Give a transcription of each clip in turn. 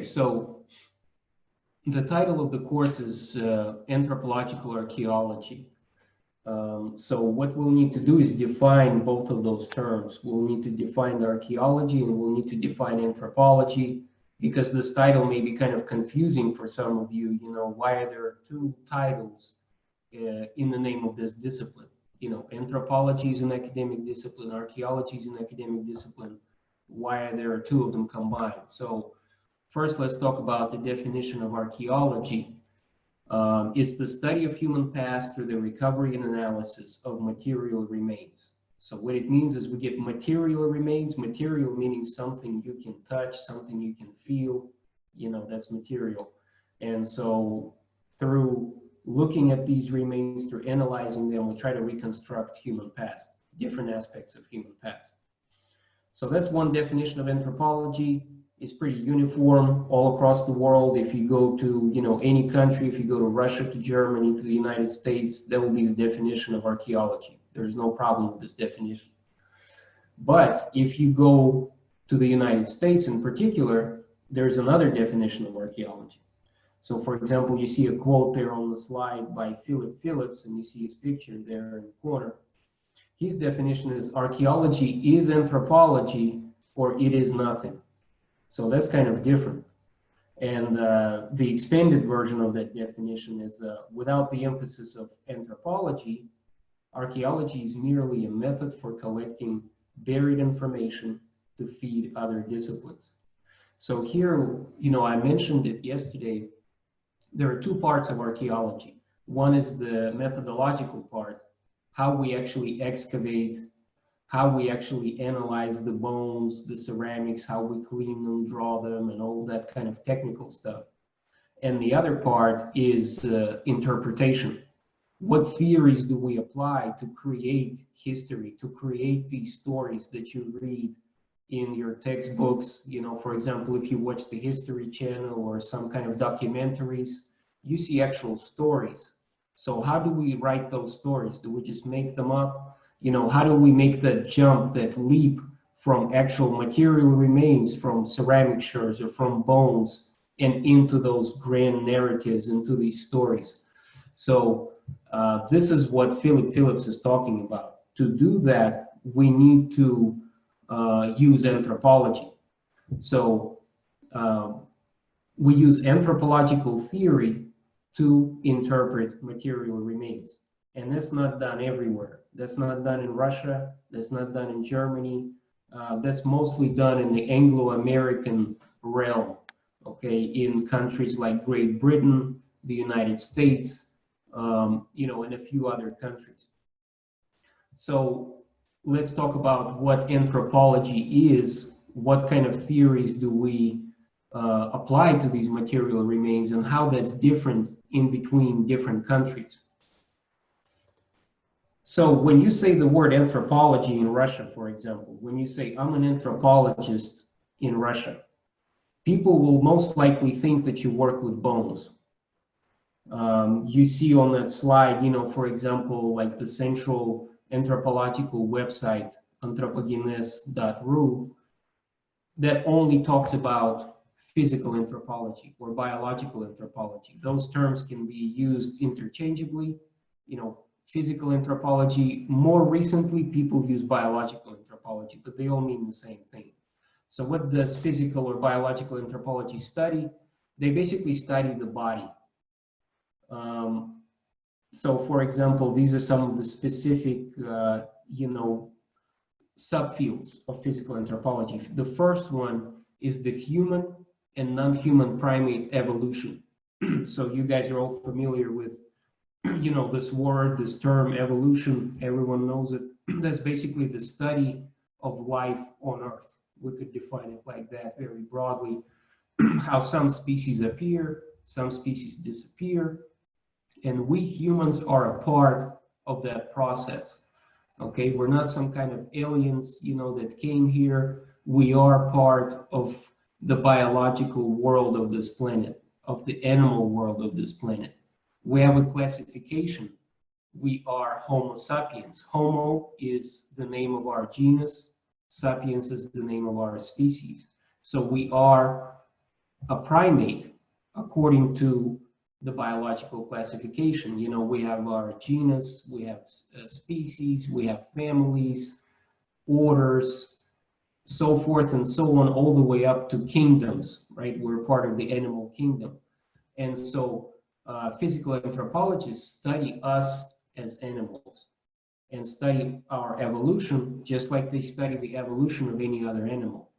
So the title of the course is Anthropological Archaeology. So what we'll need to do is define both of those terms. We'll need to define archaeology and we'll need to define anthropology, because this title may be kind of confusing for some of you. You know, why are there two titles in the name of this discipline? You know, anthropology is an academic discipline, archaeology is an academic discipline. Why are there two of them combined? So first, let's talk about the definition of archaeology. It's the study of human past through the recovery and analysis of material remains. So what it means is we get material remains, material meaning something you can touch, something you can feel, you know, that's material. And so through looking at these remains, through analyzing them, we try to reconstruct human past, different aspects of human past. So that's one definition of anthropology. Is pretty uniform all across the world. If you go to, you know, any country, if you go to Russia, to Germany, to the United States, that will be the definition of archaeology. There's no problem with this definition. But if you go to the United States in particular, there's another definition of archaeology. So for example, you see a quote there on the slide by Philip Phillips, and you see his picture there in the corner. His definition is archaeology is anthropology or it is nothing. So that's kind of different. And the expanded version of that definition is without the emphasis of anthropology, archaeology is merely a method for collecting buried information to feed other disciplines. So here, you know, I mentioned it yesterday, there are two parts of archaeology. One is the methodological part, how we actually excavate, how we actually analyze the bones, the ceramics, how we clean them, draw them, and all that kind of technical stuff. And the other part is interpretation. What theories do we apply to create history, to create these stories that you read in your textbooks? You know, for example, if you watch the History Channel or some kind of documentaries, you see actual stories. So how do we write those stories? Do we just make them up? You know, how do we make that jump, that leap from actual material remains, from ceramic shards or from bones, and into those grand narratives, into these stories? So this is what Philip Phillips is talking about. To do that, we need to use anthropology. So we use anthropological theory to interpret material remains. And that's not done everywhere. That's not done in Russia. That's not done in Germany. That's mostly done in the Anglo-American realm, okay, in countries like Great Britain, the United States, you know, and a few other countries. So let's talk about what anthropology is, what kind of theories do we apply to these material remains, and how that's different in between different countries. So when you say the word anthropology in Russia, for example, when you say I'm an anthropologist in Russia, people will most likely think that you work with bones. You see on that slide, you know, for example, like the central anthropological website, anthropogenes.ru, that only talks about physical anthropology or biological anthropology. Those terms can be used interchangeably, you know, physical anthropology. More recently, people use biological anthropology, but they all mean the same thing. So what does physical or biological anthropology study? They basically study the body. So for example, these are some of the specific, you know, subfields of physical anthropology. The first one is the human and non-human primate evolution. So you guys are all familiar with, you know, this word, this term, evolution. Everyone knows it. That's basically the study of life on Earth. We could define it like that very broadly. How some species appear, some species disappear, and we humans are a part of that process. Okay, we're not some kind of aliens, you know, that came here. We are part of the biological world of this planet, of the animal world of this planet. We have a classification. We are Homo sapiens. Homo is the name of our genus. Sapiens is the name of our species. So we are a primate according to the biological classification. You know, we have our genus, we have species, we have families, orders, so forth and so on, all the way up to kingdoms, right? We're part of the animal kingdom. And so physical anthropologists study us as animals and study our evolution just like they study the evolution of any other animal.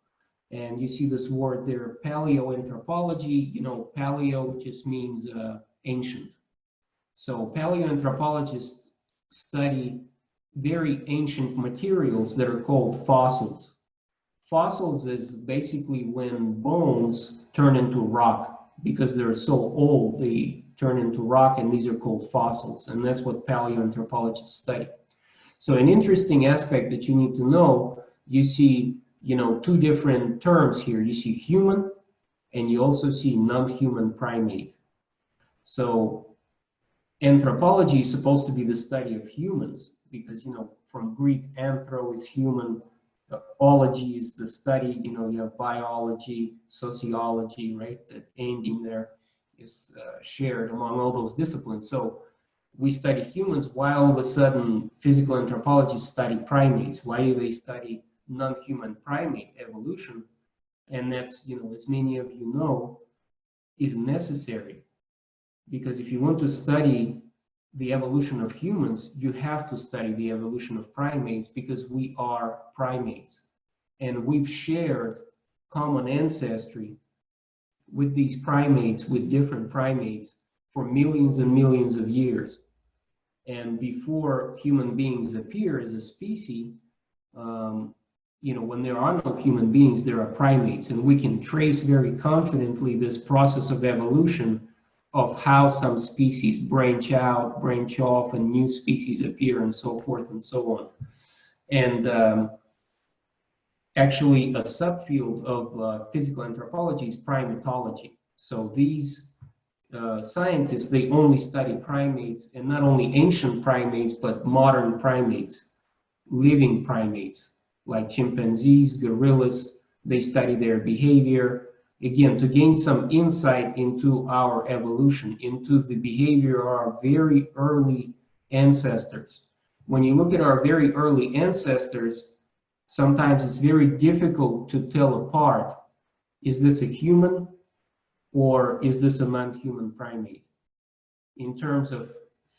And you see this word there, paleoanthropology. You know, paleo just means ancient. So paleoanthropologists study very ancient materials that are called fossils. Fossils is basically when bones turn into rock because they're so old, they turn into rock, and these are called fossils. And that's what paleoanthropologists study. So an interesting aspect that you need to know, you see, you know, two different terms here. You see human, and you also see non-human primate. So anthropology is supposed to be the study of humans because, you know, from Greek, anthro is human, ology is the study, you know, you have biology, sociology, right? That ending there is shared among all those disciplines. So we study humans, why all of a sudden physical anthropologists study primates? Why do they study non-human primate evolution? And that's, you know, as many of you know, is necessary. Because if you want to study the evolution of humans, you have to study the evolution of primates because we are primates. And we've shared common ancestry with these primates, with different primates, for millions and millions of years. And before human beings appear as a species, you know, when there are no human beings, there are primates. And we can trace very confidently this process of evolution of how some species branch out, branch off, and new species appear, and so forth and so on. And actually, a subfield of physical anthropology is primatology. So these scientists, they only study primates, and not only ancient primates, but modern primates, living primates, like chimpanzees, gorillas. They study their behavior, again, to gain some insight into our evolution, into the behavior of our very early ancestors. When you look at our very early ancestors, sometimes it's very difficult to tell apart, is this a human or is this a non-human primate? In terms of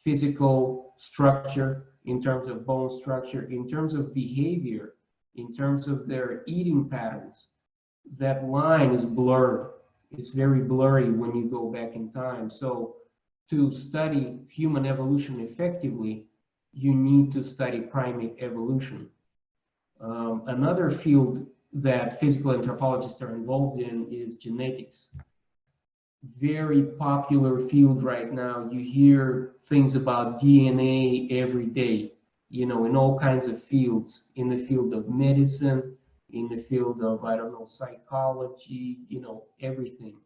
physical structure, in terms of bone structure, in terms of behavior, in terms of their eating patterns, that line is blurred. It's very blurry when you go back in time. So to study human evolution effectively, you need to study primate evolution. Another field that physical anthropologists are involved in is genetics. Very popular field right now. You hear things about DNA every day, you know, in all kinds of fields, in the field of medicine, in the field of, I don't know, psychology, you know, everything.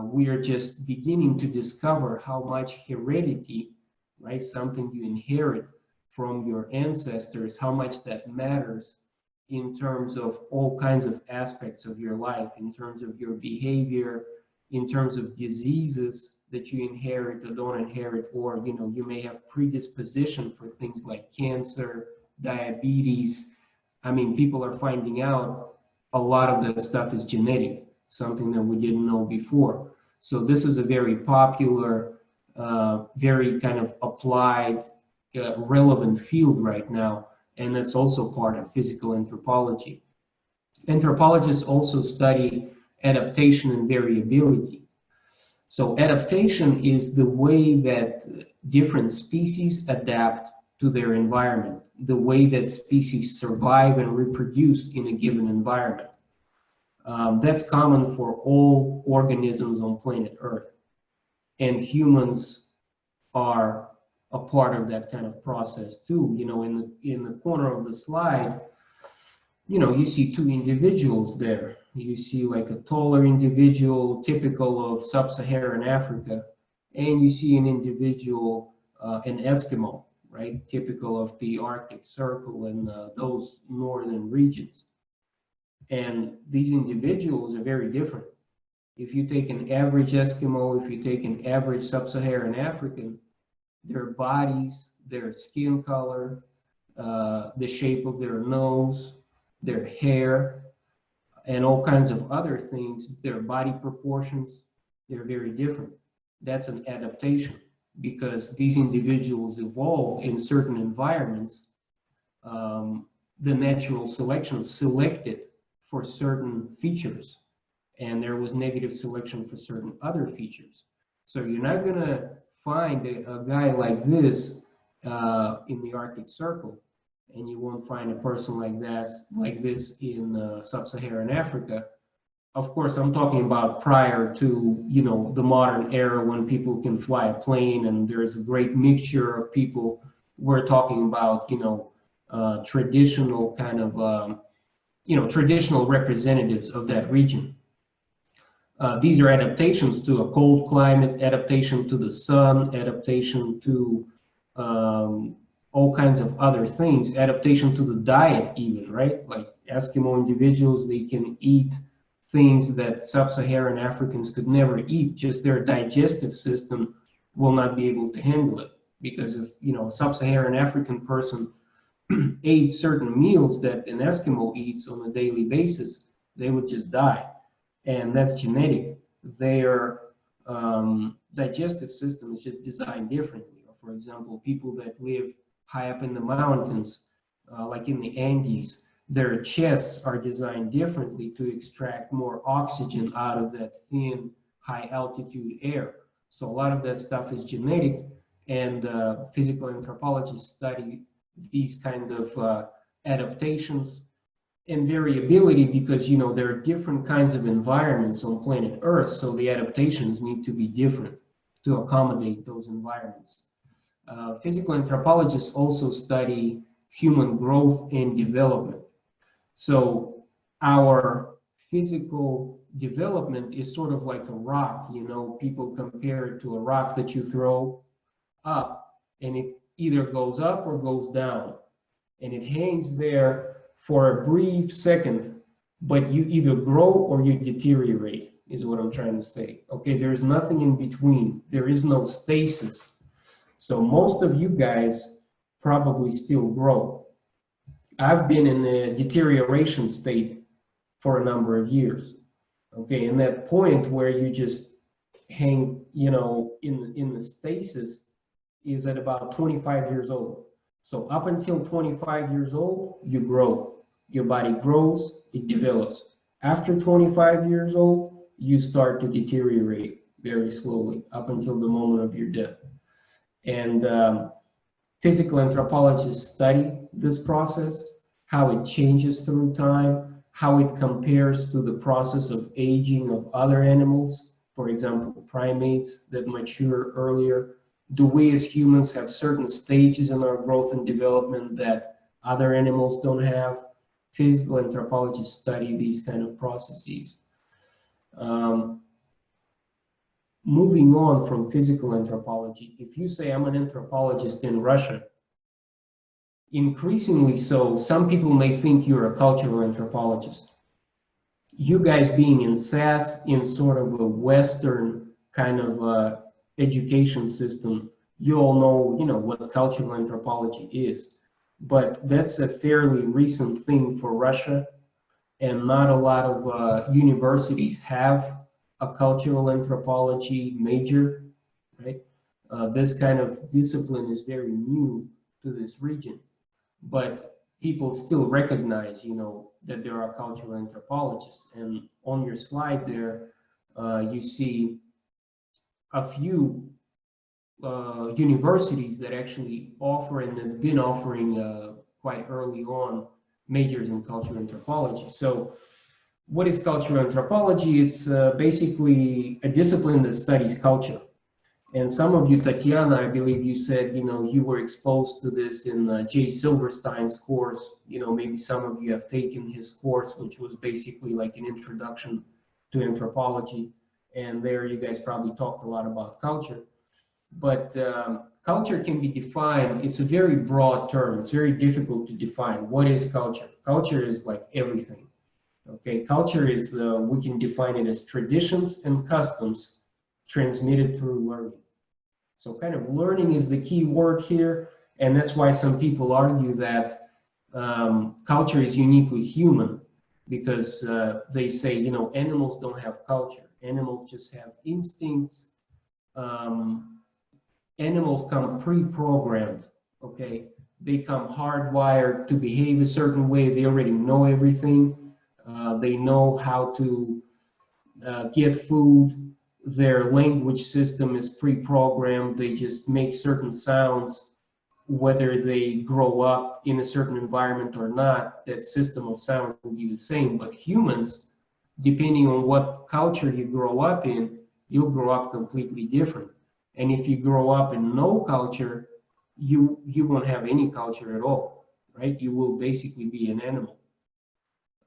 We are just beginning to discover how much heredity, right, something you inherit from your ancestors, how much that matters in terms of all kinds of aspects of your life, in terms of your behavior, in terms of diseases that you inherit or don't inherit, or, you know, you may have predisposition for things like cancer, diabetes. I mean, people are finding out a lot of that stuff is genetic, something that we didn't know before. So this is a very popular, very kind of applied, relevant field right now, and that's also part of physical anthropology. Anthropologists also study adaptation and variability. So adaptation is the way that different species adapt to their environment, the way that species survive and reproduce in a given environment. That's common for all organisms on planet Earth. And humans are a part of that kind of process too. You know, in the corner of the slide, you know, you see two individuals there. You see like a taller individual, typical of sub-Saharan Africa, and you see an individual, an Eskimo, right, typical of the Arctic Circle and those northern regions. And these individuals are very different. If you take an average Eskimo, if you take an average sub-Saharan African, their bodies, their skin color, the shape of their nose, their hair, and all kinds of other things, their body proportions, they're very different. That's an adaptation because these individuals evolved in certain environments. The natural selection selected for certain features, and there was negative selection for certain other features. So you're not going to find a guy like this in the Arctic Circle, and you won't find a person like this in sub-Saharan Africa. Of course, I'm talking about prior to, the modern era when people can fly a plane and there's a great mixture of people. We're talking about, traditional kind of, traditional representatives of that region. These are adaptations to a cold climate, adaptation to the sun, adaptation to all kinds of other things, adaptation to the diet even, right? Like Eskimo individuals, they can eat things that sub-Saharan Africans could never eat, just their digestive system will not be able to handle it. Because if, a sub-Saharan African person ate certain meals that an Eskimo eats on a daily basis, they would just die. And that's genetic. Their digestive system is just designed differently. For example, people that live high up in the mountains, like in the Andes, their chests are designed differently to extract more oxygen out of that thin, high altitude air. So a lot of that stuff is genetic, and physical anthropologists study these kind of adaptations and variability because, there are different kinds of environments on planet Earth, so the adaptations need to be different to accommodate those environments. Physical anthropologists also study human growth and development. So our physical development is sort of like a rock, people compare it to a rock that you throw up and it either goes up or goes down, and it hangs there for a brief second, but you either grow or you deteriorate, is what I'm trying to say. Okay, there's nothing in between. There is no stasis. So most of you guys probably still grow. I've been in a deterioration state for a number of years. Okay, and that point where you just hang, in the stasis is at about 25 years old. So up until 25 years old, you grow. Your body grows, it develops. After 25 years old, you start to deteriorate very slowly up until the moment of your death. And physical anthropologists study this process, how it changes through time, how it compares to the process of aging of other animals, for example, primates that mature earlier. Do we as humans have certain stages in our growth and development that other animals don't have? Physical anthropologists study these kind of processes. Moving on from physical anthropology, if you say I'm an anthropologist in Russia, increasingly so, some people may think you're a cultural anthropologist. You guys being in SAS, in sort of a Western kind of education system, you all know, what cultural anthropology is. But that's a fairly recent thing for Russia, and not a lot of universities have a cultural anthropology major, right? This kind of discipline is very new to this region, but people still recognize, that there are cultural anthropologists. And on your slide there, you see a few universities that actually offer and have been offering quite early on majors in cultural anthropology. So what is cultural anthropology? It's basically a discipline that studies culture. And some of you, Tatiana, I believe you said, you were exposed to this in Jay Silverstein's course. Maybe some of you have taken his course, which was basically like an introduction to anthropology. And there you guys probably talked a lot about culture. But culture can be defined, it's a very broad term. It's very difficult to define. What is culture? Culture is like everything. Okay, culture is, we can define it as traditions and customs transmitted through learning. So kind of learning is the key word here, and that's why some people argue that culture is uniquely human, because they say, you know, animals don't have culture. Animals just have instincts. Um, Animals come pre-programmed, okay? They come hardwired to behave a certain way. They already know everything. They know how to get food. Their language system is pre-programmed. They just make certain sounds, whether they grow up in a certain environment or not. That system of sound will be the same. But humans, depending on what culture you grow up in, you'll grow up completely different. And if you grow up in no culture, you won't have any culture at all, right? You will basically be an animal.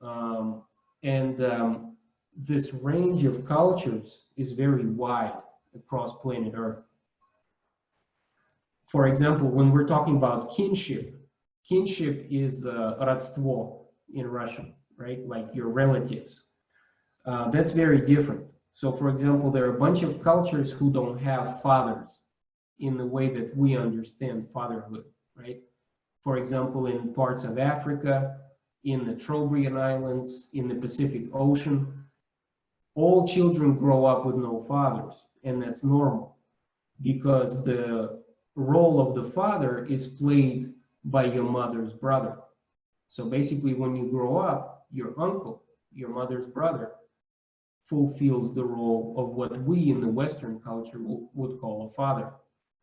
Um, and this range of cultures is very wide across planet Earth. For example, when we're talking about kinship, kinship is родство in Russian, right? Like your relatives. That's very different. So, for example, there are a bunch of cultures who don't have fathers in the way that we understand fatherhood, right? For example, in parts of Africa, in the Trobriand Islands, in the Pacific Ocean, all children grow up with no fathers, and that's normal because the role of the father is played by your mother's brother. So basically, when you grow up, your uncle, your mother's brother, fulfills the role of what we in the Western culture would call a father.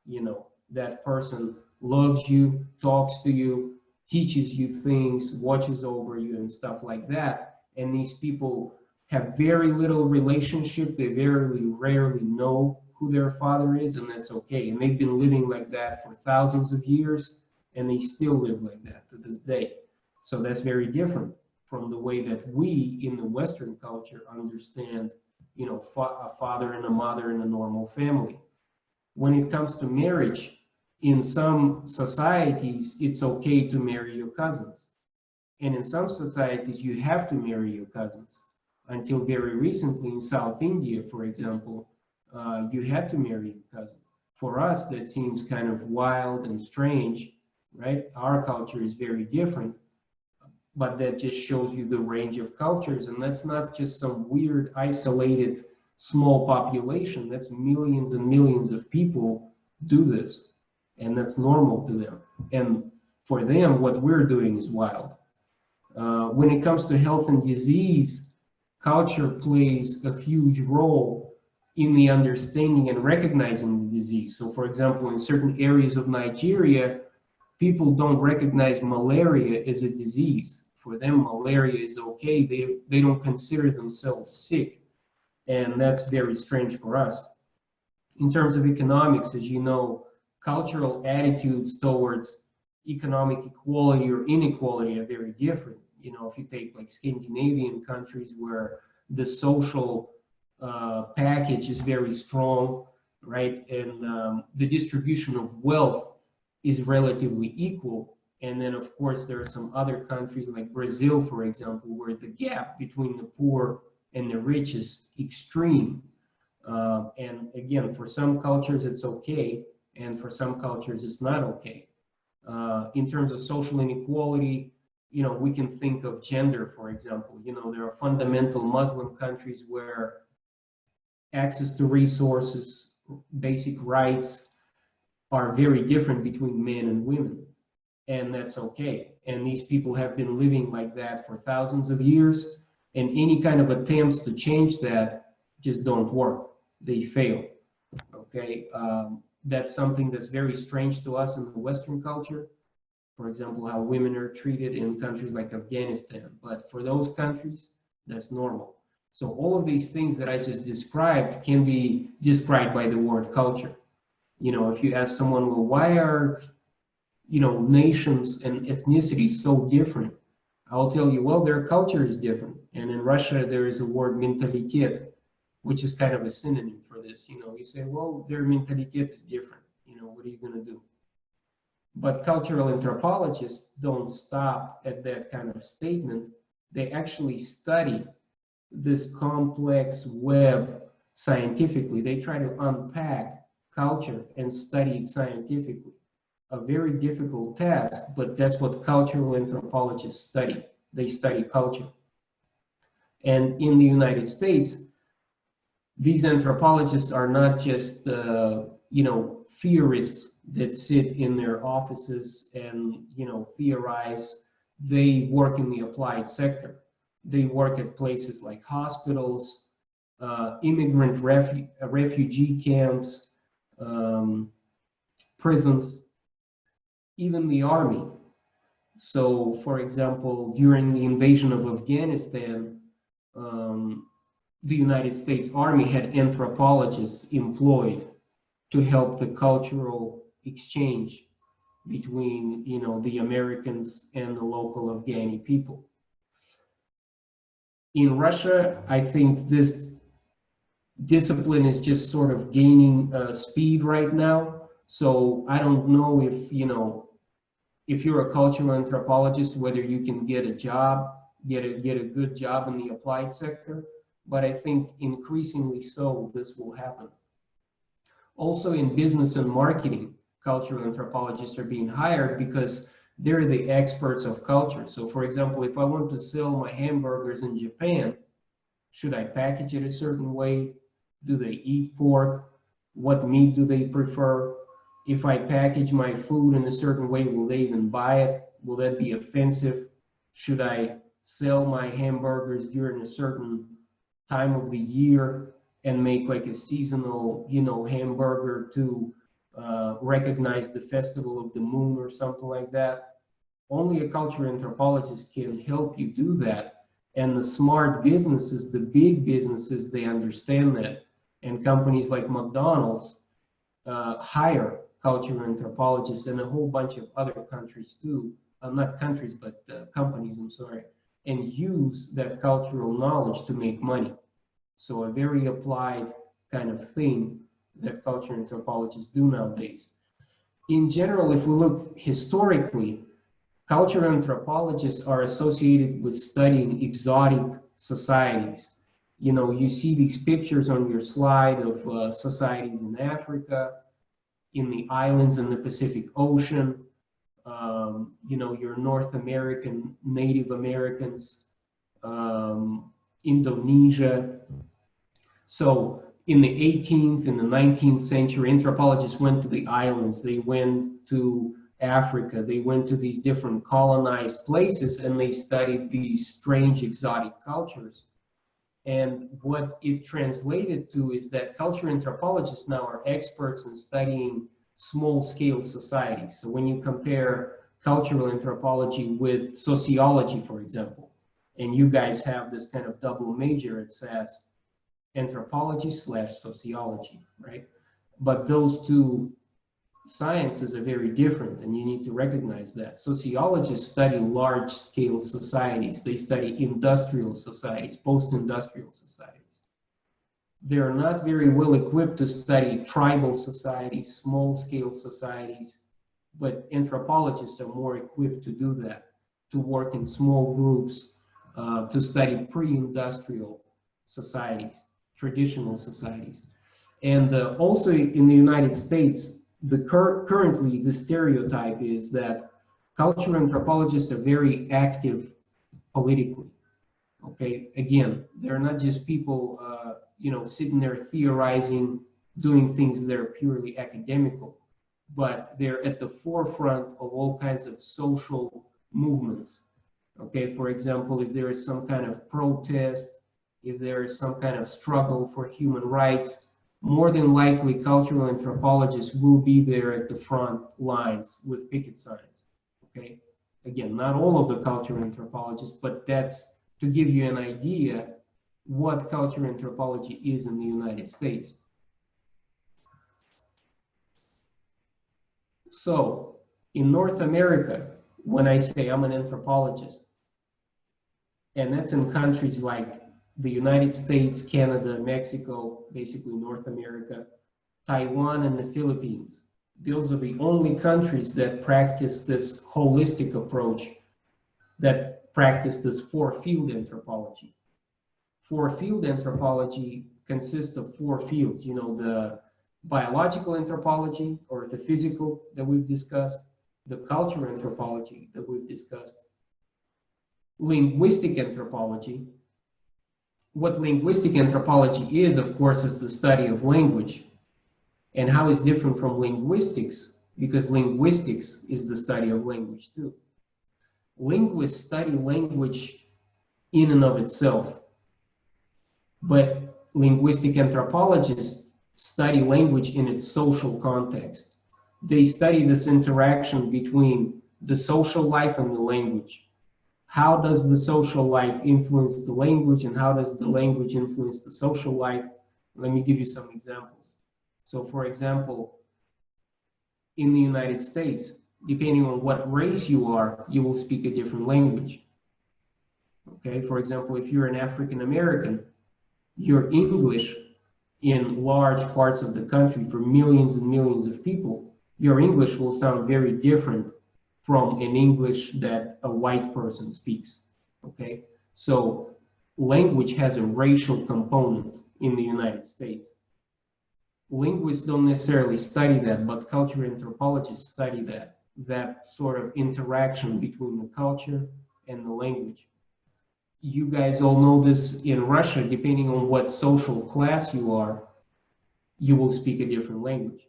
You know, that person loves you, talks to you, teaches you things, watches over you, and stuff like that. And these people have very little relationship. They very rarely know who their father is, and that's okay. And they've been living like that for thousands of years, and they still live like that to this day. So that's very different from the way that we in the Western culture understand, you know, a father and a mother in a normal family. When it comes to marriage, in some societies, it's okay to marry your cousins. And in some societies, you have to marry your cousins. Until very recently in South India, for example, you had to marry your cousin. For us, that seems kind of wild and strange, right? Our culture is very different, but that just shows you the range of cultures. And that's not just some weird, isolated, small population. That's millions and millions of people do this. And that's normal to them. And for them, what we're doing is wild. When it comes to health and disease, culture plays a huge role in the understanding and recognizing the disease. So, for example, in certain areas of Nigeria, people don't recognize malaria as a disease. For them, malaria is okay. They don't consider themselves sick. And that's very strange for us. In terms of economics, as you know, cultural attitudes towards economic equality or inequality are very different. You know, if you take like Scandinavian countries where the social package is very strong, right? And the distribution of wealth is relatively equal. And then, of course, there are some other countries like Brazil, for example, where the gap between the poor and the rich is extreme. And again, for some cultures, it's okay. And for some cultures, it's not okay. In terms of social inequality, you know, we can think of gender, for example. You know, there are fundamental Muslim countries where access to resources, basic rights are very different between men and women. And that's okay. And these people have been living like that for thousands of years. And any kind of attempts to change that just don't work. They fail. Okay. That's something that's very strange to us in the Western culture. For example, how women are treated in countries like Afghanistan. But for those countries, that's normal. So all of these things that I just described can be described by the word culture. You know, if you ask someone, well, why are, you know, nations and ethnicities so different? I'll tell you, well, their culture is different. And in Russia, there is a word mentalitet, which is kind of a synonym for this. You know, you say, well, their mentalitet is different. You know, what are you going to do? But cultural anthropologists don't stop at that kind of statement. They actually study this complex web scientifically. They try to unpack culture and study it scientifically. A very difficult task, but that's what cultural anthropologists study. They study culture. And in the United States, these anthropologists are not just, theorists that sit in their offices and, theorize. They work in the applied sector. They work at places like hospitals, immigrant refugee camps, prisons, even the army. So, for example, during the invasion of Afghanistan, the United States Army had anthropologists employed to help the cultural exchange between, the Americans and the local Afghani people. In Russia, I think this discipline is just sort of gaining speed right now. So I don't know if you're a cultural anthropologist, whether you can get a job, get a good job in the applied sector. But I think increasingly so, this will happen. Also in business and marketing, cultural anthropologists are being hired because they're the experts of culture. So for example, if I want to sell my hamburgers in Japan, should I package it a certain way? Do they eat pork? What meat do they prefer? If I package my food in a certain way, will they even buy it? Will that be offensive? Should I sell my hamburgers during a certain time of the year and make like a seasonal, hamburger to recognize the festival of the moon or something like that? Only a cultural anthropologist can help you do that. And the smart businesses, the big businesses, they understand that. And companies like McDonald's hire cultural anthropologists, and a whole bunch of other countries too, not countries, but companies, I'm sorry, and use that cultural knowledge to make money. So a very applied kind of thing that cultural anthropologists do nowadays. In general, if we look historically, cultural anthropologists are associated with studying exotic societies. You see these pictures on your slide of societies in Africa, in the islands in the Pacific Ocean, your North American, Native Americans, Indonesia. So in the 18th and the 19th century, anthropologists went to the islands, they went to Africa, they went to these different colonized places, and they studied these strange exotic cultures. And what it translated to is that cultural anthropologists now are experts in studying small-scale societies. So when you compare cultural anthropology with sociology, for example, and you guys have this kind of double major, it says anthropology/sociology, right? But those two sciences are very different, and you need to recognize that. Sociologists study large-scale societies. They study industrial societies, post-industrial societies. They're not very well equipped to study tribal societies, small-scale societies, but anthropologists are more equipped to do that, to work in small groups, to study pre-industrial societies, traditional societies. And also in the United States, currently the stereotype is that cultural anthropologists are very active politically. Okay, again, they're not just people, sitting there theorizing, doing things that are purely academical, but they're at the forefront of all kinds of social movements. Okay, for example, if there is some kind of protest, if there is some kind of struggle for human rights, more than likely cultural anthropologists will be there at the front lines with picket signs. Okay, again, not all of the cultural anthropologists, but that's to give you an idea what cultural anthropology is in the United States. So in North America, when I say I'm an anthropologist, and that's in countries like the United States, Canada, Mexico, basically North America, Taiwan, and the Philippines. Those are the only countries that practice this holistic approach that practiced as four-field anthropology. Four-field anthropology consists of four fields, you know, the biological anthropology or the physical that we've discussed, the cultural anthropology that we've discussed, linguistic anthropology. What linguistic anthropology is, of course, is the study of language. And how it's different from linguistics, because linguistics is the study of language too. Linguists study language in and of itself, but linguistic anthropologists study language in its social context. They study this interaction between the social life and the language. How does the social life influence the language, and how does the language influence the social life? Let me give you some examples. So for example, in the United States, depending on what race you are, you will speak a different language. Okay, for example, if you're an African American, your English in large parts of the country for millions and millions of people, your English will sound very different from an English that a white person speaks. Okay, so language has a racial component in the United States. Linguists don't necessarily study that, but cultural anthropologists study that sort of interaction between the culture and the language. You guys all know this. In Russia, depending on what social class you are, you will speak a different language.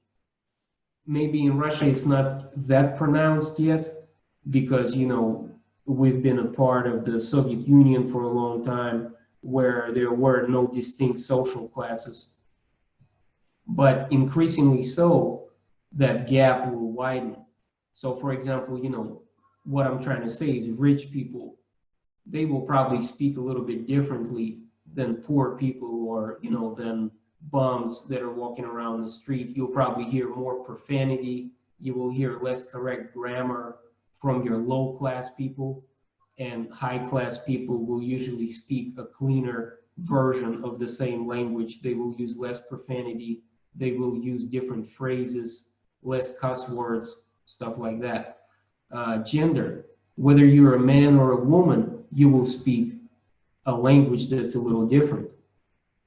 Maybe in Russia it's not that pronounced yet because, you know, we've been a part of the Soviet Union for a long time where there were no distinct social classes. But increasingly so, that gap will widen. So for example, you know, what I'm trying to say is rich people, they will probably speak a little bit differently than poor people, or, you know, than bums that are walking around the street. You'll probably hear more profanity. You will hear less correct grammar from your low class people, and high class people will usually speak a cleaner version of the same language. They will use less profanity. They will use different phrases, less cuss words, stuff like that. Gender, whether you're a man or a woman, you will speak a language that's a little different.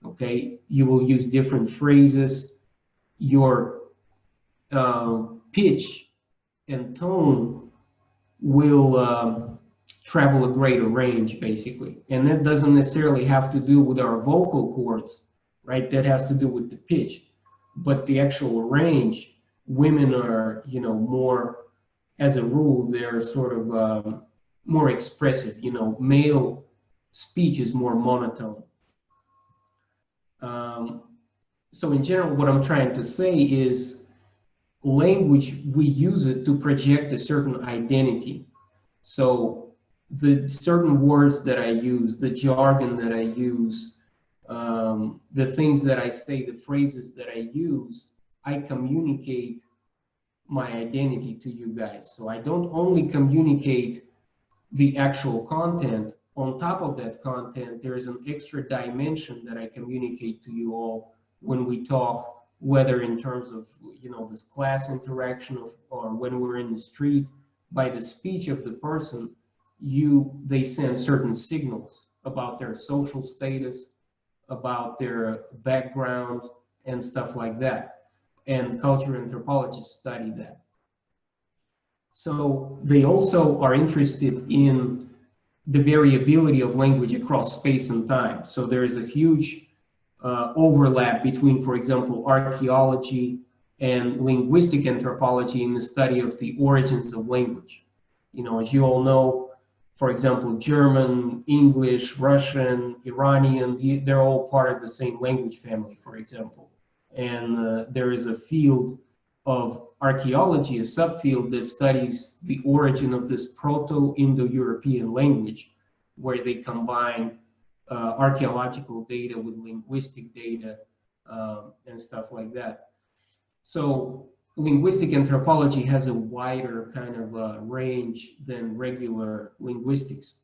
Okay, you will use different phrases. Your pitch and tone will travel a greater range, basically. And that doesn't necessarily have to do with our vocal cords, right? That has to do with the pitch. But the actual range, women are, you know, more, as a rule, they're sort of more expressive. You know, male speech is more monotone. So in general, what I'm trying to say is language, we use it to project a certain identity. So the certain words that I use, the jargon that I use, the things that I say, the phrases that I use, I communicate my identity to you guys. So I don't only communicate the actual content. On top of that content, there is an extra dimension that I communicate to you all when we talk, whether in terms of, you know, this class interaction or when we're in the street. By the speech of the person, they send certain signals about their social status, about their background and stuff like that. And cultural anthropologists study that. So they also are interested in the variability of language across space and time. So there is a huge overlap between, for example, archaeology and linguistic anthropology in the study of the origins of language. You know, as you all know, for example, German, English, Russian, Iranian, they're all part of the same language family, for example. And there is a field of archaeology, a subfield that studies the origin of this Proto-Indo-European language, where they combine archaeological data with linguistic data and stuff like that. So linguistic anthropology has a wider kind of range than regular linguistics.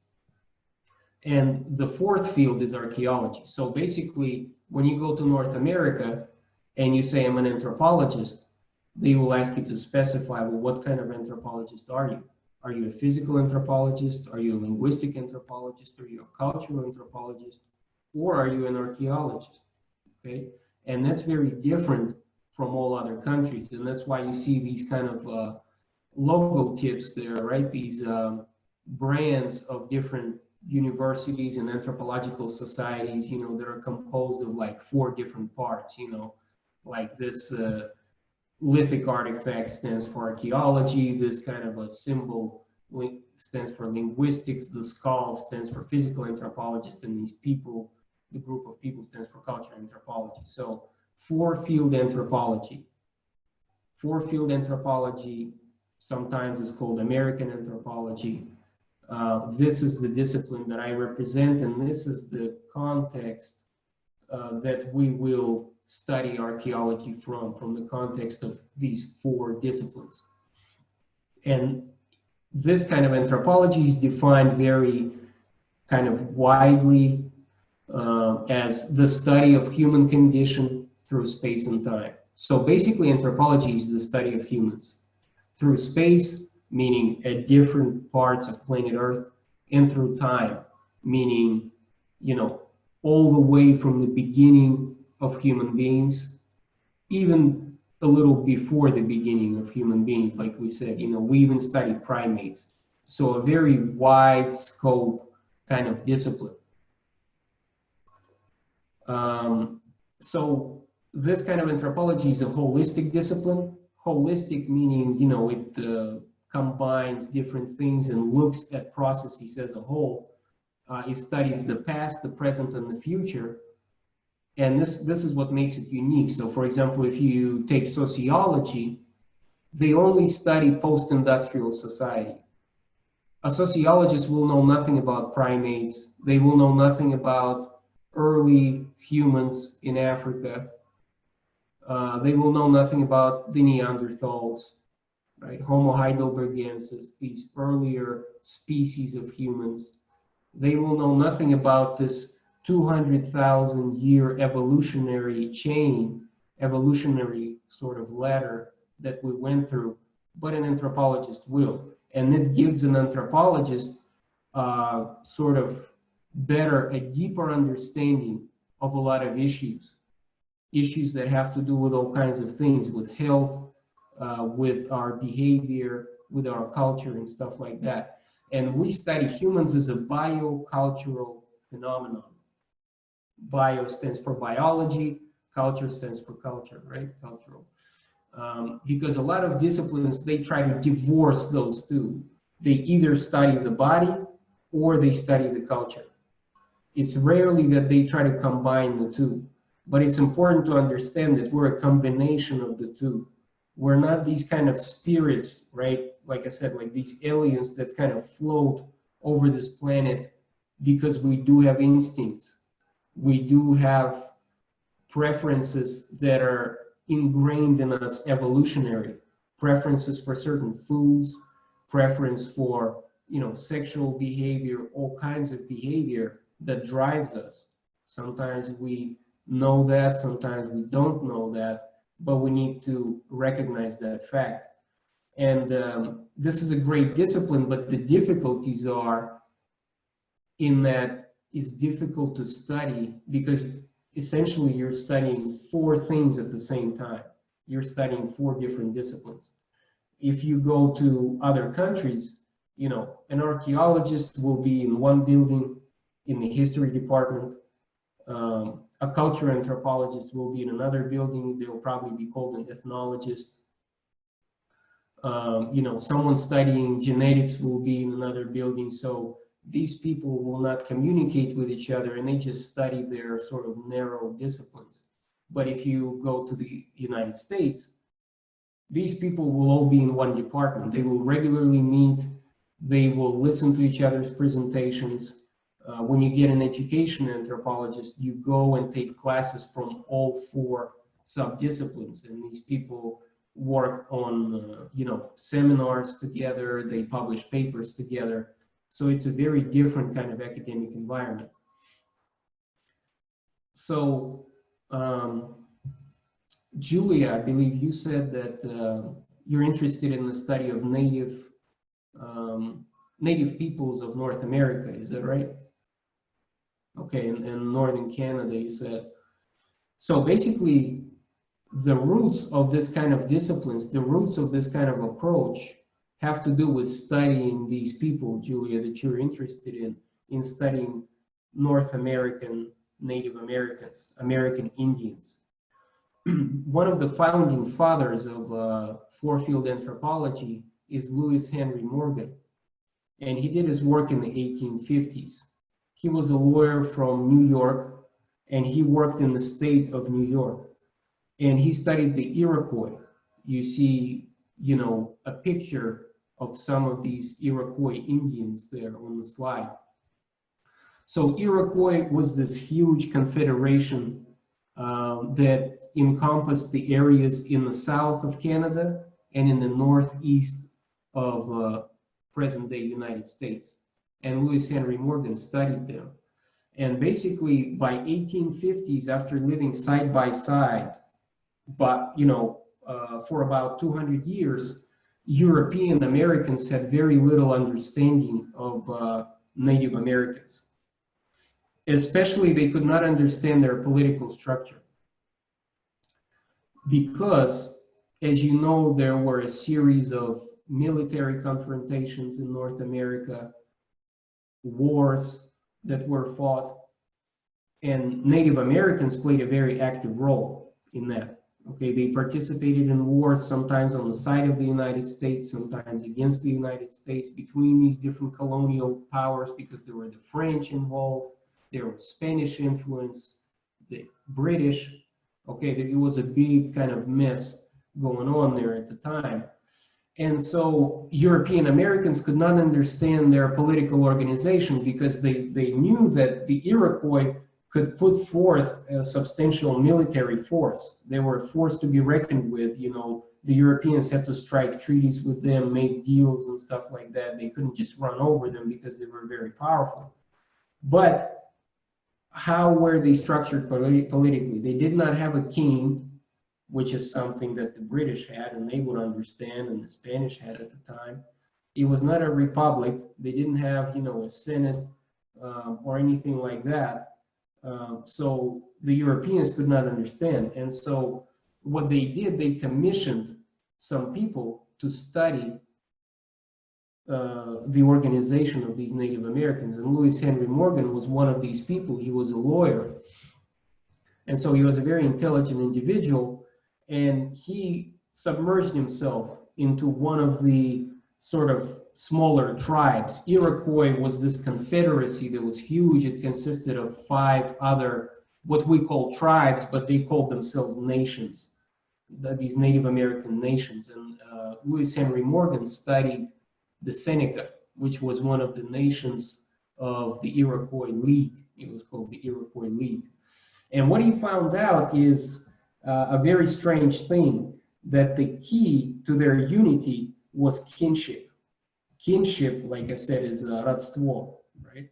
And the fourth field is archaeology. So basically, when you go to North America and you say, I'm an anthropologist, they will ask you to specify, well, what kind of anthropologist are you? Are you a physical anthropologist? Are you a linguistic anthropologist? Are you a cultural anthropologist? Or are you an archaeologist? Okay, and that's very different from all other countries, and that's why you see these kind of logo tips there, right? These brands of different universities and anthropological societies, you know, that are composed of like 4 different parts, you know, like this lithic artifact stands for archaeology, this kind of a symbol stands for linguistics, the skull stands for physical anthropologist, and these people, the group of people stands for cultural anthropology. So 4-field anthropology. 4-field anthropology sometimes is called American anthropology. This is the discipline that I represent, and this is the context that we will study archaeology from the context of these 4 disciplines. And this kind of anthropology is defined very kind of widely as the study of human condition through space and time. So basically anthropology is the study of humans through space, meaning at different parts of planet Earth, and through time, meaning, you know, all the way from the beginning of human beings, even a little before the beginning of human beings, like we said, you know, we even study primates. So a very wide scope kind of discipline. So this kind of anthropology is a holistic discipline. Holistic meaning, you know, it combines different things and looks at processes as a whole. It studies the past, the present, and the future. And this is what makes it unique. So for example, if you take sociology, they only study post-industrial society. A sociologist will know nothing about primates. They will know nothing about early humans in Africa. They will know nothing about the Neanderthals, right? Homo heidelbergensis, these earlier species of humans. They will know nothing about this 200,000 year evolutionary chain, evolutionary sort of ladder that we went through, but an anthropologist will. And it gives an anthropologist sort of better, a deeper understanding of a lot of issues that have to do with all kinds of things, with health, with our behavior, with our culture and stuff like that. And we study humans as a biocultural phenomenon. Bio stands for biology, culture stands for culture, right? Cultural. Because a lot of disciplines, they try to divorce those two. They either study the body or they study the culture. It's rarely that they try to combine the two, but it's important to understand that we're a combination of the two. We're not these kind of spirits, right? Like I said, like these aliens that kind of float over this planet because we do have instincts. We do have preferences that are ingrained in us evolutionary, preferences for certain foods, preference for, you know, sexual behavior, all kinds of behavior that drives us. Sometimes we know that, sometimes we don't know that, but we need to recognize that fact. And this is a great discipline, but the difficulties are in that it's difficult to study because essentially you're studying 4 things at the same time. You're studying 4 different disciplines. If you go to other countries, you know, an archaeologist will be in one building in the history department. A cultural anthropologist will be in another building. They will probably be called an ethnologist. You know, someone studying genetics will be in another building. So these people will not communicate with each other and they just study their sort of narrow disciplines. But if you go to the United States, these people will all be in one department. They will regularly meet. They will listen to each other's presentations. When you get an education anthropologist, you go and take classes from all 4 sub-disciplines, and these people work on, you know, seminars together, they publish papers together. So it's a very different kind of academic environment. So, Julia, I believe you said that you're interested in the study of native native peoples of North America. Is that right? Okay, and northern Canada, you said. So basically, the roots of this kind of disciplines, the roots of this kind of approach have to do with studying these people, Julia, that you're interested in studying North American Native Americans, American Indians. One of the founding fathers of four-field anthropology is Lewis Henry Morgan, and he did his work in the 1850s. He was a lawyer from New York, and he worked in the state of New York. And he studied the Iroquois. You see, a picture of some of these Iroquois Indians there on the slide. So Iroquois was this huge confederation that encompassed the areas in the south of Canada and in the northeast of present-day United States. And Lewis Henry Morgan studied them. And basically, by 1850s, after living side by side, but for about 200 years, European Americans had very little understanding of Native Americans. Especially, they could not understand their political structure. Because, as you know, there were a series of military confrontations in North America, wars that were fought, and Native Americans played a very active role in that. Okay, they participated in wars, sometimes on the side of the United States, sometimes against the United States, between these different colonial powers, because there were the French involved, there was Spanish influence, the British. Okay, it was a big kind of mess going on there at the time. And so European Americans could not understand their political organization because they knew that the Iroquois could put forth a substantial military force. They were a force to be reckoned with. The Europeans had to strike treaties with them, make deals and stuff like that. They couldn't just run over them because they were very powerful. But how were they structured politically? They did not have a king, which is something that the British had and they would understand, and the Spanish had at the time. It was not a republic. They didn't have, a Senate or anything like that. So the Europeans could not understand. And so what they did, they commissioned some people to study the organization of these Native Americans. And Lewis Henry Morgan was one of these people. He was a lawyer. And so he was a very intelligent individual. And he submerged himself into one of the sort of smaller tribes. Iroquois was this confederacy that was huge. It consisted of 5 other, what we call tribes, but they called themselves nations, these Native American nations. And Lewis Henry Morgan studied the Seneca, which was one of the nations of the Iroquois League. It was called the Iroquois League. And what he found out is a very strange thing, that the key to their unity was kinship. Kinship, like I said, is родство, right?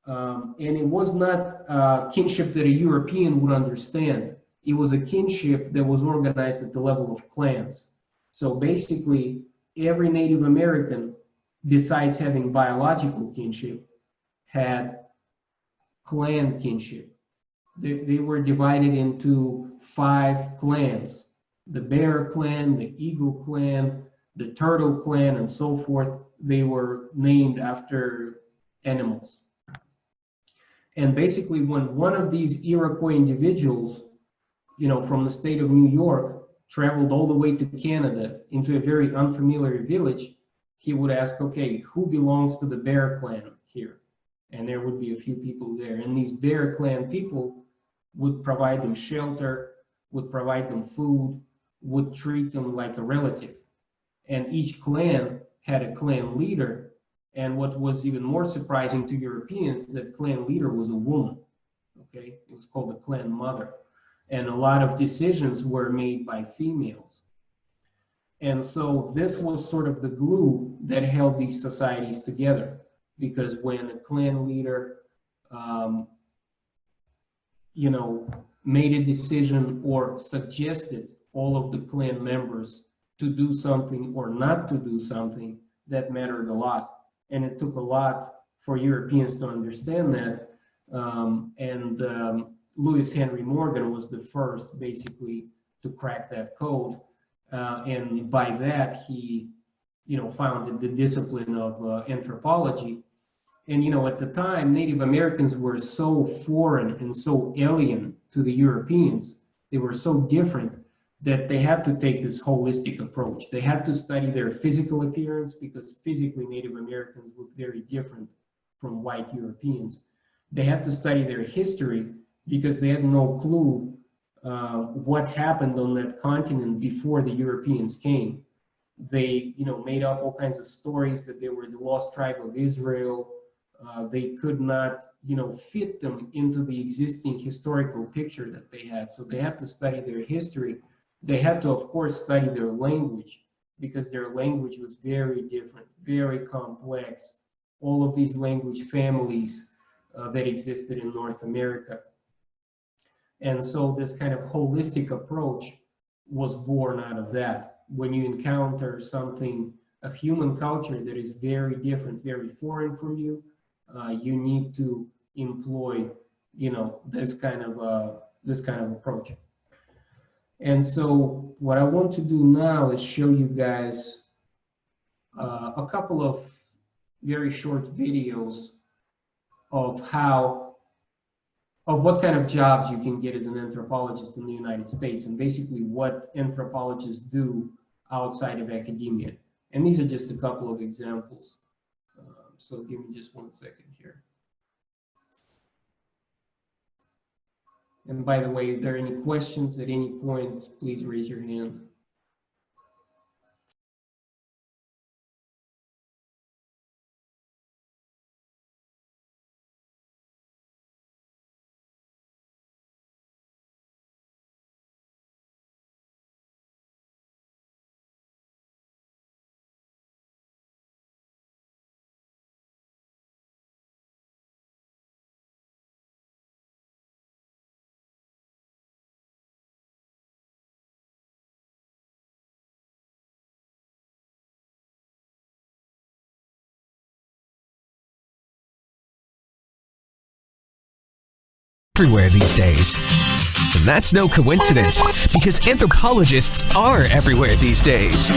And it was not kinship that a European would understand. It was a kinship that was organized at the level of clans. So basically, every Native American, besides having biological kinship, had clan kinship. They were divided into 5 clans: the Bear Clan, the Eagle Clan, the Turtle Clan, and so forth. They were named after animals. And basically, when one of these Iroquois individuals, from the state of New York, traveled all the way to Canada into a very unfamiliar village, he would ask, okay, who belongs to the Bear Clan here? And there would be a few people there. And these Bear Clan people would provide them shelter, would provide them food, would treat them like a relative. And each clan had a clan leader. And what was even more surprising to Europeans, that clan leader was a woman. Okay, it was called the clan mother. And a lot of decisions were made by females. And so this was sort of the glue that held these societies together. Because when a clan leader, made a decision or suggested all of the clan members to do something or not to do something, that mattered a lot. And it took a lot for Europeans to understand that. Lewis Henry Morgan was the first, basically, to crack that code. And by that, he, founded the discipline of anthropology. And, at the time, Native Americans were so foreign and so alien to the Europeans. They were so different that they had to take this holistic approach. They had to study their physical appearance, because physically Native Americans look very different from white Europeans. They had to study their history, because they had no clue what happened on that continent before the Europeans came. They, made up all kinds of stories that they were the lost tribe of Israel. They could not, fit them into the existing historical picture that they had. So they had to study their history. They had to, of course, study their language, because their language was very different, very complex. All of these language families that existed in North America. And so this kind of holistic approach was born out of that. When you encounter something, a human culture that is very different, very foreign from you, you need to employ, this kind of approach. And so what I want to do now is show you guys a couple of very short videos of what kind of jobs you can get as an anthropologist in the United States, and basically what anthropologists do outside of academia. And these are just a couple of examples. So give me just 1 second here. And by the way, if there are any questions at any point, please raise your hand. Everywhere these days. And that's no coincidence, because anthropologists are everywhere these days.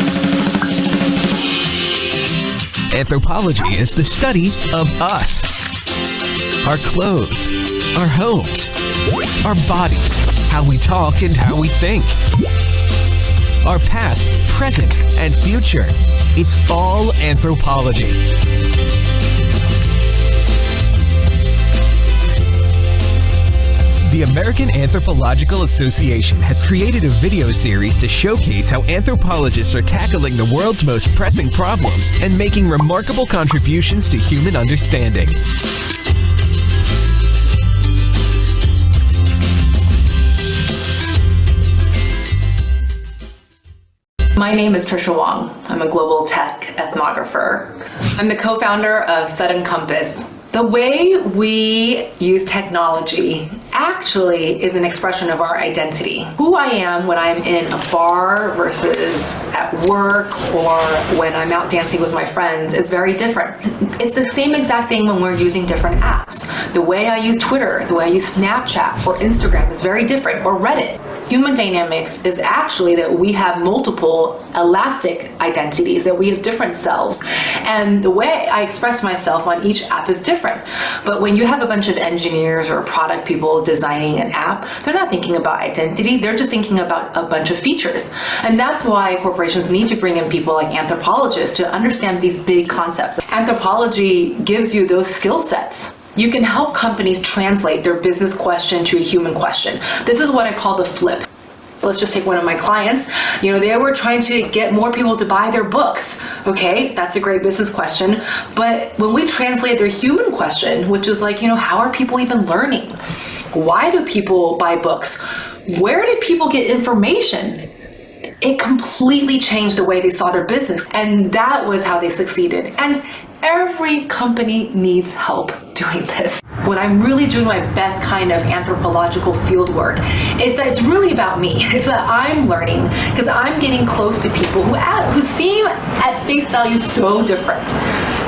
Anthropology is the study of us. Our clothes, our homes, our bodies, how we talk and how we think. Our past, present, and future. It's all anthropology. The American Anthropological Association has created a video series to showcase how anthropologists are tackling the world's most pressing problems and making remarkable contributions to human understanding. My name is Trisha Wong. I'm a global tech ethnographer. I'm the co-founder of Set and Compass. The way we use technology actually is an expression of our identity. Who I am when I'm in a bar versus at work or when I'm out dancing with my friends is very different. It's the same exact thing when we're using different apps. The way I use Twitter, the way I use Snapchat or Instagram is very different, or Reddit. Human dynamics is actually that we have multiple elastic identities, that we have different selves. And the way I express myself on each app is different. But when you have a bunch of engineers or product people designing an app, they're not thinking about identity, they're just thinking about a bunch of features. And that's why corporations need to bring in people like anthropologists to understand these big concepts. Anthropology gives you those skill sets. You can help companies translate their business question to a human question. This is what I call the flip. Let's just take one of my clients. They were trying to get more people to buy their books. Okay, that's a great business question. But when we translate their human question, which was like, how are people even learning? Why do people buy books? Where did people get information? It completely changed the way they saw their business. And that was how they succeeded. And every company needs help doing this. when I'm really doing my best kind of anthropological field work, is that it's really about me. It's that I'm learning because I'm getting close to people who seem at face value so different,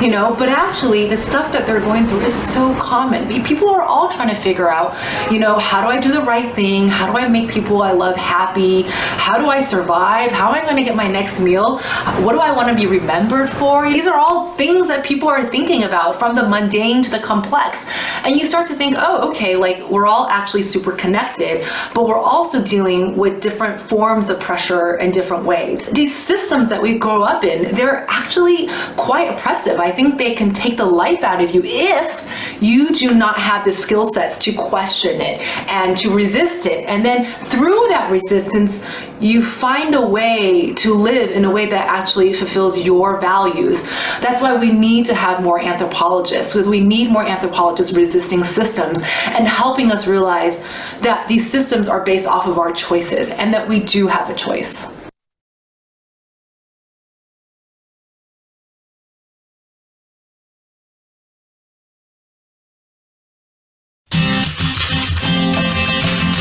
you know, but actually the stuff that they're going through is so common. People are all trying to figure out, you know, how do I do the right thing? How do I make people I love happy? How do I survive? How am I going to get my next meal? What do I want to be remembered for? These are all things that people are thinking about, from the mundane to the complex. And you start to think, oh, okay, like we're all actually super connected, but we're also dealing with different forms of pressure in different ways. These systems that we grow up in, they're actually quite oppressive. I think they can take the life out of you if you do not have the skill sets to question it and to resist it. And then through that resistance, you find a way to live in a way that actually fulfills your values. That's why we need to have more anthropologists, because we need more anthropologists resisting systems and helping us realize that these systems are based off of our choices and that we do have a choice.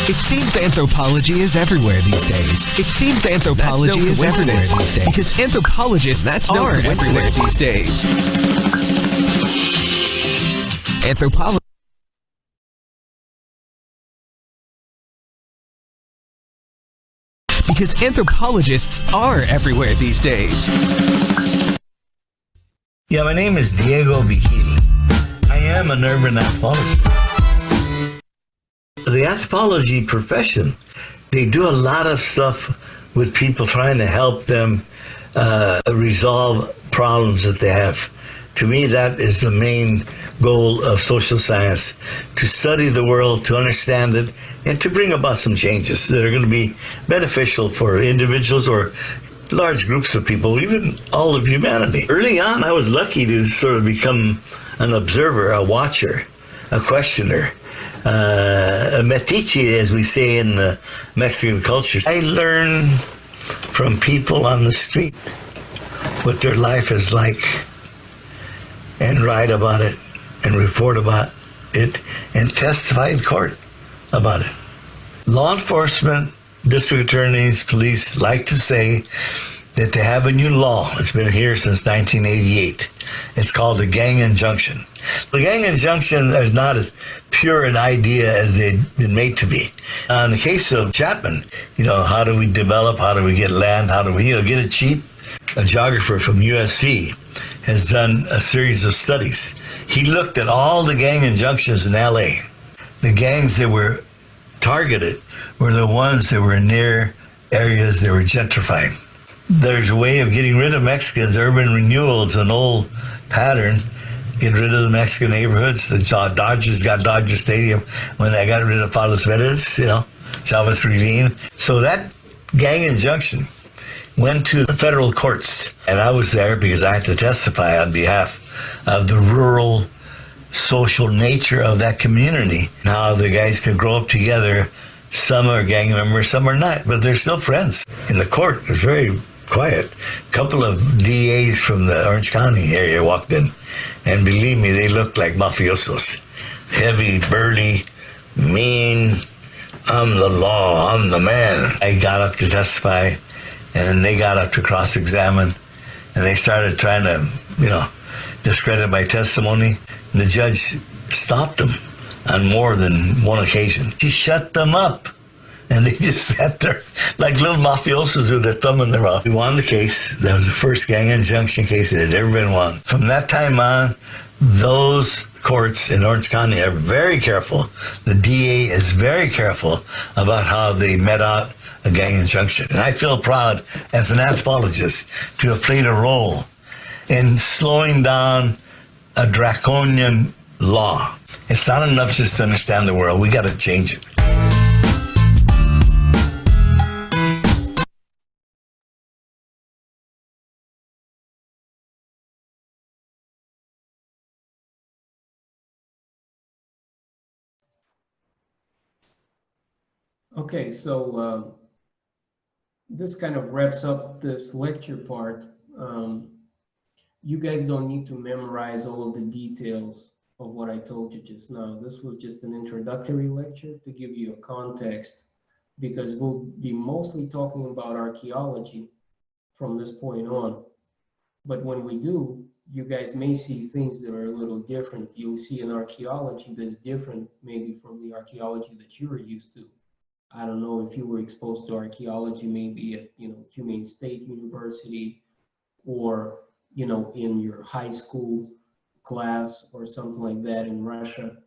It seems anthropology is everywhere these days. It seems anthropology is everywhere these days. Because anthropologists are everywhere these days. Anthropology. Because anthropologists are everywhere these days. Yeah, my name is Diego Bikini. I am an urban anthropologist. The anthropology profession, they do a lot of stuff with people, trying to help them resolve problems that they have. To me, that is the main goal of social science, to study the world, to understand it, and to bring about some changes that are going to be beneficial for individuals or large groups of people, even all of humanity. Early on, I was lucky to sort of become an observer, a watcher, a questioner. A metiche, as we say in the Mexican culture. I learn from people on the street what their life is like, and write about it, and report about it, and testify in court about it. Law enforcement, district attorneys, police like to say that they have a new law. It's been here since 1988. It's called the gang injunction. The gang injunction is not as pure an idea as they've been made to be. In the case of Chapman, you know, how do we develop? How do we get land? How do we, get it cheap? A geographer from USC has done a series of studies. He looked at all the gang injunctions in LA. The gangs that were targeted were the ones that were near areas that were gentrifying. There's a way of getting rid of Mexicans. Urban renewal is an old pattern. Get rid of the Mexican neighborhoods. The Dodgers got Dodger Stadium when they got rid of Palos Verdes, Chavez Ravine. So that gang injunction went to the federal courts. And I was there because I had to testify on behalf of the rural social nature of that community. How the guys can grow up together. Some are gang members, some are not, but they're still friends. In the court, it was very quiet. A couple of DAs from the Orange County area walked in, and believe me, they looked like mafiosos. Heavy, burly, mean. I'm the law, I'm the man. I got up to testify, and then they got up to cross-examine, and they started trying to, discredit my testimony. And the judge stopped them on more than one occasion. She shut them up. And they just sat there like little mafiosos with their thumb in their mouth. We won the case. That was the first gang injunction case that had ever been won. From that time on, those courts in Orange County are very careful. The DA is very careful about how they met out a gang injunction. And I feel proud as an anthropologist to have played a role in slowing down a draconian law. It's not enough just to understand the world. We got to change it. Okay, so this kind of wraps up this lecture part. You guys don't need to memorize all of the details of what I told you just now. This was just an introductory lecture to give you a context, because we'll be mostly talking about archaeology from this point on. But when we do, you guys may see things that are a little different. You'll see an archaeology that's different maybe from the archaeology that you were used to. I don't know if you were exposed to archaeology maybe at, Humane State University, or, in your high school class or something like that in Russia.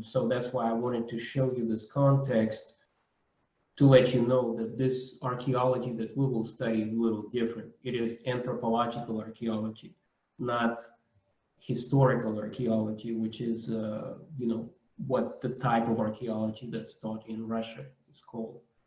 So that's why I wanted to show you this context, to let you know that this archaeology that we will study is a little different. It is anthropological archaeology, not historical archaeology, which is, what the type of archaeology that's taught in Russia is called.